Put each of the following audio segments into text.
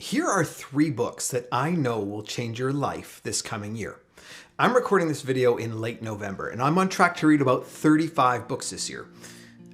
Here are 3 books that I know will change your life this coming year. I'm recording this video in late November, and I'm on track to read about 35 books this year.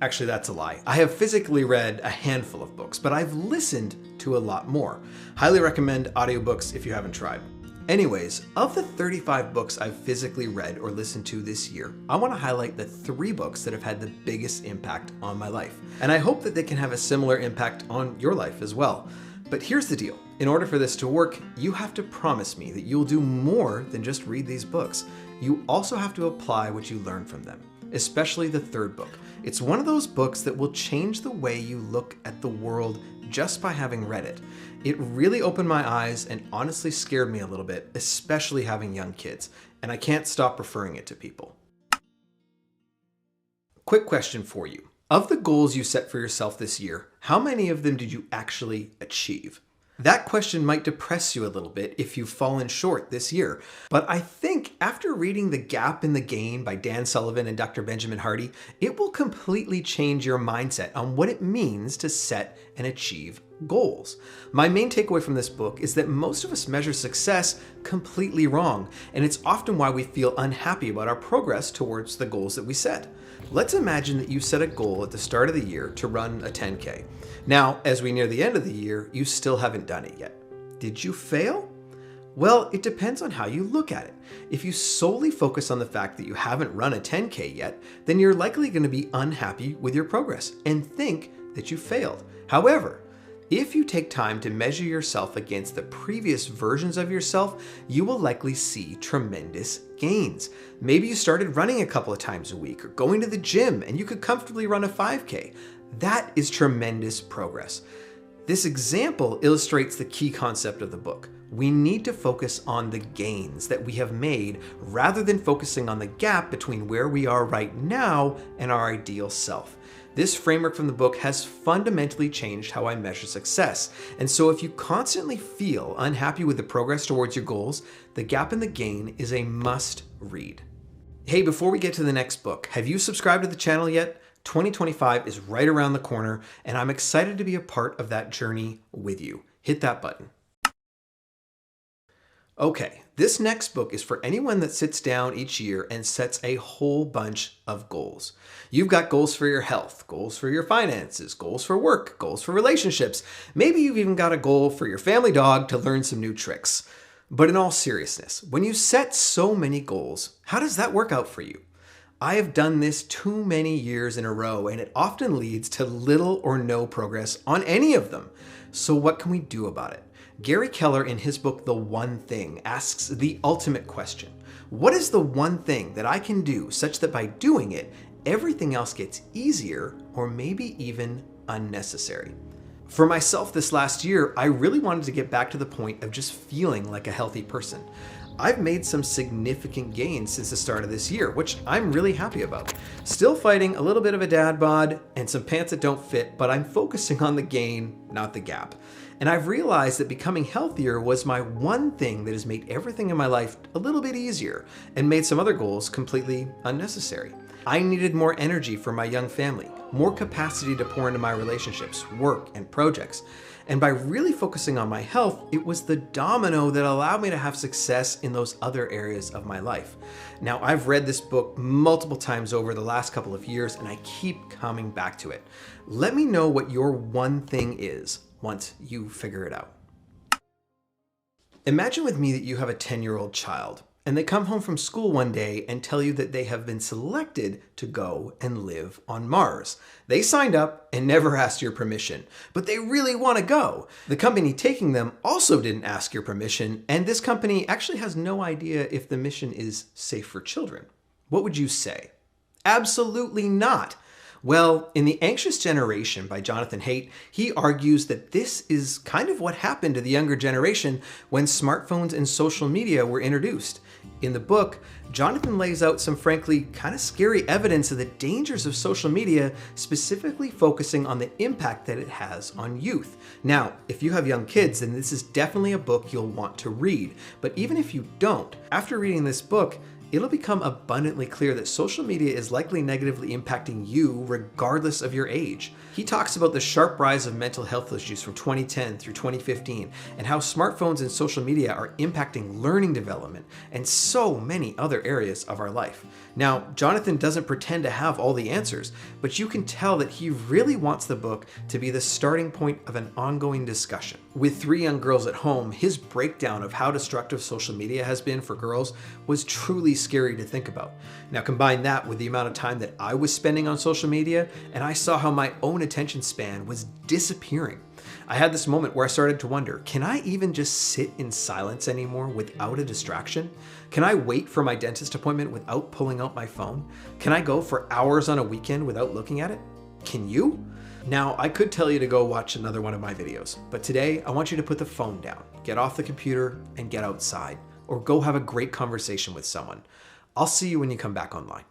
Actually, that's a lie. I have physically read a handful of books, but I've listened to a lot more. Highly recommend audiobooks if you haven't tried. Anyways, of the 35 books I've physically read or listened to this year, I want to highlight the 3 books that have had the biggest impact on my life. And I hope that they can have a similar impact on your life as well. But here's the deal. In order for this to work, you have to promise me that you'll do more than just read these books. You also have to apply what you learn from them, especially the 3rd book. It's one of those books that will change the way you look at the world just by having read it. It really opened my eyes and honestly scared me a little bit, especially having young kids, and I can't stop referring it to people. Quick question for you. Of the goals you set for yourself this year, how many of them did you actually achieve? That question might depress you a little bit if you've fallen short this year, but I think after reading The Gap and the Gain by Dan Sullivan and Dr. Benjamin Hardy, it will completely change your mindset on what it means to set and achieve goals. My main takeaway from this book is that most of us measure success completely wrong, and it's often why we feel unhappy about our progress towards the goals that we set. Let's imagine that you set a goal at the start of the year to run a 10K. Now, as we near the end of the year, you still haven't done it yet. Did you fail? Well, it depends on how you look at it. If you solely focus on the fact that you haven't run a 10K yet, then you're likely going to be unhappy with your progress and think that you failed. However, if you take time to measure yourself against the previous versions of yourself, you will likely see tremendous gains. Maybe you started running a couple of times a week or going to the gym and you could comfortably run a 5K. That is tremendous progress. This example illustrates the key concept of the book. We need to focus on the gains that we have made rather than focusing on the gap between where we are right now and our ideal self. This framework from the book has fundamentally changed how I measure success. And so if you constantly feel unhappy with the progress towards your goals, The Gap and the Gain is a must read. Hey, before we get to the next book, have you subscribed to the channel yet? 2025 is right around the corner, and I'm excited to be a part of that journey with you. Hit that button. Okay, this next book is for anyone that sits down each year and sets a whole bunch of goals. You've got goals for your health, goals for your finances, goals for work, goals for relationships. Maybe you've even got a goal for your family dog to learn some new tricks. But in all seriousness, when you set so many goals, how does that work out for you? I have done this too many years in a row, and it often leads to little or no progress on any of them. So what can we do about it? Gary Keller, in his book, The One Thing, asks the ultimate question. What is the one thing that I can do such that by doing it, everything else gets easier or maybe even unnecessary? For myself this last year, I really wanted to get back to the point of just feeling like a healthy person. I've made some significant gains since the start of this year, which I'm really happy about. Still fighting a little bit of a dad bod and some pants that don't fit, but I'm focusing on the gain, not the gap. And I've realized that becoming healthier was my one thing that has made everything in my life a little bit easier and made some other goals completely unnecessary. I needed more energy for my young family, more capacity to pour into my relationships, work, and projects. And by really focusing on my health, it was the domino that allowed me to have success in those other areas of my life. Now, I've read this book multiple times over the last couple of years, and I keep coming back to it. Let me know what your one thing is once you figure it out. Imagine with me that you have a 10-year-old child, and they come home from school one day and tell you that they have been selected to go and live on Mars. They signed up and never asked your permission, but they really want to go. The company taking them also didn't ask your permission, and this company actually has no idea if the mission is safe for children. What would you say? Absolutely not. Well, in The Anxious Generation by Jonathan Haidt, he argues that this is kind of what happened to the younger generation when smartphones and social media were introduced. In the book, Jonathan lays out some frankly kind of scary evidence of the dangers of social media, specifically focusing on the impact that it has on youth. Now, if you have young kids, then this is definitely a book you'll want to read. But even if you don't, after reading this book, it'll become abundantly clear that social media is likely negatively impacting you regardless of your age. He talks about the sharp rise of mental health issues from 2010 through 2015 and how smartphones and social media are impacting learning development and so many other areas of our life. Now, Jonathan doesn't pretend to have all the answers, but you can tell that he really wants the book to be the starting point of an ongoing discussion. With 3 young girls at home, his breakdown of how destructive social media has been for girls was truly scary to think about. Now combine that with the amount of time that I was spending on social media, and I saw how my own attention span was disappearing. I had this moment where I started to wonder, can I even just sit in silence anymore without a distraction? Can I wait for my dentist appointment without pulling out my phone? Can I go for hours on a weekend without looking at it? Can you? Now, I could tell you to go watch another one of my videos, but today I want you to put the phone down, get off the computer, and get outside, or go have a great conversation with someone. I'll see you when you come back online.